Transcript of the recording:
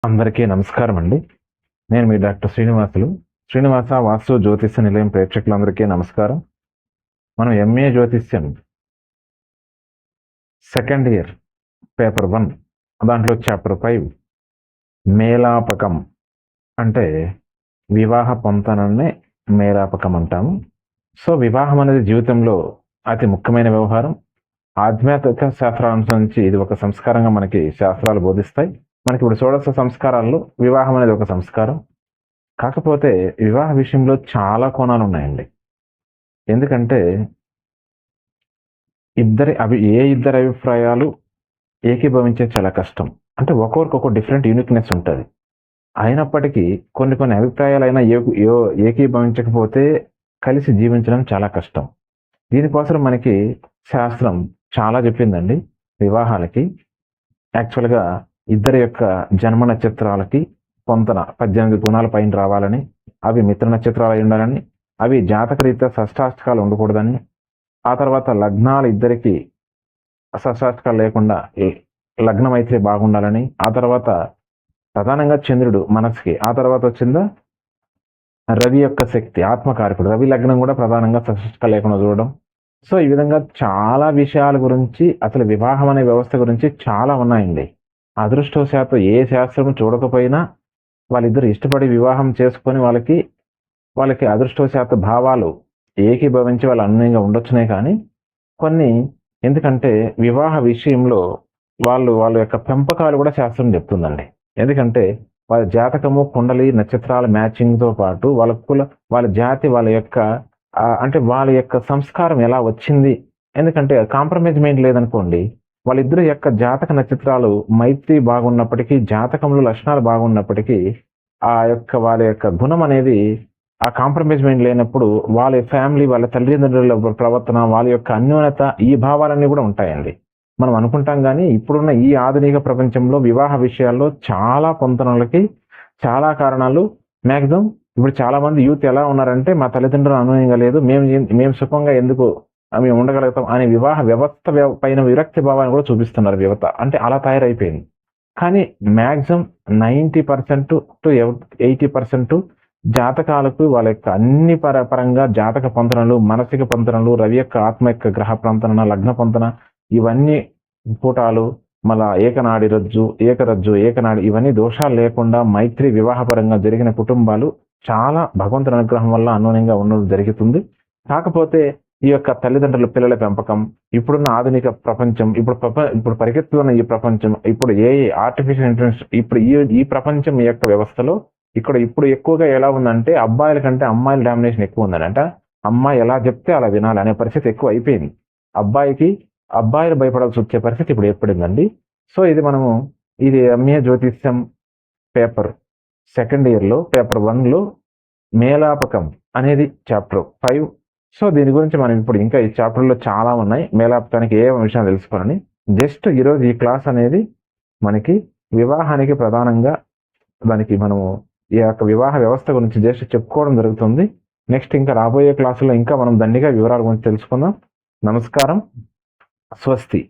అందరికీ నమస్కారం అండి. నేను మీ డాక్టర్ శ్రీనివాసులు. శ్రీనివాస వాస్తు జ్యోతిష్య నిలయం ప్రేక్షకులందరికీ నమస్కారం. మనం ఎంఏ జ్యోతిష్యం సెకండ్ ఇయర్ పేపర్ 1 దాంట్లో చాప్టర్ 5 మేలాపకం అంటే వివాహ పొంతననే మేలాపకం అంటాము. సో వివాహం అనేది జీవితంలో అతి ముఖ్యమైన వ్యవహారం. ఆధ్యాత్మిక శాస్త్రాంశం నుంచి ఇది ఒక సంస్కారంగా మనకి శాస్త్రాలు బోధిస్తాయి. మనకి ఇప్పుడు షోడశ సంస్కారాల్లో వివాహం అనేది ఒక సంస్కారం. కాకపోతే వివాహ విషయంలో చాలా కోణాలు ఉన్నాయండి. ఎందుకంటే ఇద్దరి అభిప్రాయాలు ఏకీభవించే చాలా కష్టం. అంటే ఒక్కొక్కరికి డిఫరెంట్ యూనిక్నెస్ ఉంటుంది. అయినప్పటికీ కొన్ని అభిప్రాయాలైనా ఏకీభవించకపోతే కలిసి జీవించడం చాలా కష్టం. దీనికోసం మనకి శాస్త్రం చాలా చెప్పిందండి. వివాహాలకి యాక్చువల్గా ఇద్దరి యొక్క జన్మ నక్షత్రాలకి పొంతన 18 గుణాల పైన రావాలని, అవి మిత్ర నక్షత్రాలు అయి ఉండాలని, అవి జాతకరీత్యా షష్టాష్టకాలు ఉండకూడదని, ఆ తర్వాత లగ్నాలు ఇద్దరికి షష్టాష్టకాలు లేకుండా లగ్నం అయితే బాగుండాలని, ఆ తర్వాత ప్రధానంగా చంద్రుడు మనసుకి, ఆ తర్వాత వచ్చిందా రవి యొక్క శక్తి ఆత్మకారకుడు, రవి లగ్నం కూడా ప్రధానంగా షష్టాష్టకాలు లేకుండా చూడడం. సో ఈ విధంగా చాలా విషయాల గురించి, అసలు వివాహం అనే వ్యవస్థ గురించి చాలా ఉన్నాయండి. అదృష్టవశాత్తు ఏ శాస్త్రం చూడకపోయినా వాళ్ళిద్దరు ఇష్టపడి వివాహం చేసుకొని వాళ్ళకి అదృష్టవశాత్తు భావాలు ఏకీభవించి వాళ్ళు అన్యంగా ఉండొచ్చునే. కానీ కొన్ని ఎందుకంటే వివాహ విషయంలో వాళ్ళ యొక్క పెంపకాలు కూడా శాస్త్రం చెప్తుందండి. ఎందుకంటే వాళ్ళ జాతకము, కుండలి, నక్షత్రాల మ్యాచింగ్తో పాటు వాళ్ళ జాతి, వాళ్ళ యొక్క సంస్కారం ఎలా వచ్చింది. ఎందుకంటే కాంప్రమైజ్ మైండ్ లేదనుకోండి, వాళ్ళిద్దరి యొక్క జాతక నక్షత్రాలు మైత్రి బాగున్నప్పటికీ, జాతకంలో లక్షణాలు బాగున్నప్పటికీ, వాళ్ళ యొక్క గుణం అనేది ఆ కాంప్రమైజ్ మైండ్ లేనప్పుడు వాళ్ళ ఫ్యామిలీ, వాళ్ళ తల్లిదండ్రుల ప్రవర్తన, వాళ్ళ యొక్క అన్యోన్యత, ఈ భావాలన్నీ కూడా ఉంటాయండి. మనం అనుకుంటాం కానీ ఇప్పుడున్న ఈ ఆధునిక ప్రపంచంలో వివాహ విషయాల్లో చాలా పొంతనలకి చాలా కారణాలు. మ్యాక్సిమం ఇప్పుడు చాలా మంది యూత్ ఎలా ఉన్నారంటే, మా తల్లిదండ్రులు అన్యోన్యంగా లేదు, మేము సుఖంగా ఎందుకు మేము ఉండగలుగుతాం అనే వివాహ వ్యవస్థ పైన విరక్తి భావాన్ని కూడా చూపిస్తున్నారు యువత. అంటే అలా తయారైపోయింది. కానీ మ్యాక్సిమం 90% to 80% జాతకాలకు వాళ్ళ యొక్క అన్ని పరంగా జాతక పొంతనలు, మానసిక పొంతనలు, రవి యొక్క ఆత్మ యొక్క గ్రహ పొంతన, లగ్న పొంతన, ఇవన్నీ పూటాలు, మళ్ళా ఏకనాడి ఇవన్నీ దోషాలు లేకుండా మైత్రి వివాహపరంగా జరిగిన కుటుంబాలు చాలా భగవంతుని అనుగ్రహం వల్ల అన్యోన్యంగా ఉండడం జరుగుతుంది. కాకపోతే ఈ యొక్క తల్లిదండ్రుల పిల్లల పెంపకం, ఇప్పుడున్న ఆధునిక ప్రపంచం, ఇప్పుడు పరిగెత్తుతున్న ఈ ప్రపంచం, ఇప్పుడు ఆర్టిఫిషియల్ ఇంటెలిజెన్స్, ఇప్పుడు ఈ ప్రపంచం యొక్క వ్యవస్థలో ఇప్పుడు ఎక్కువగా ఎలా ఉందంటే అబ్బాయిల కంటే అమ్మాయిల డామినేషన్ ఎక్కువ ఉందనంట. అమ్మాయి ఎలా చెప్తే అలా వినాలి అనే పరిస్థితి ఎక్కువ అయిపోయింది. అబ్బాయిలు భయపడాల్సి వచ్చే పరిస్థితి ఇప్పుడు ఏర్పడిందండి. సో ఇది ఎంఏ జ్యోతిష్యం పేపర్ సెకండ్ ఇయర్లో పేపర్ 1లో మేలాపకం అనేది చాప్టర్ 5. సో దీని గురించి మనం ఇప్పుడు ఇంకా ఈ చాప్టర్లో చాలా ఉన్నాయి. మేలాపకానికి ఏ విషయం తెలుసుకోవాలని జస్ట్ ఈరోజు ఈ క్లాస్ అనేది మనకి వివాహానికి ప్రధానంగా దానికి మనము ఈ యొక్క వివాహ వ్యవస్థ గురించి జస్ట్ చెప్పుకోవడం జరుగుతుంది. నెక్స్ట్ ఇంకా రాబోయే క్లాసులో ఇంకా మనం దండిగా వివరాల గురించి తెలుసుకుందాం. నమస్కారం, స్వస్తి.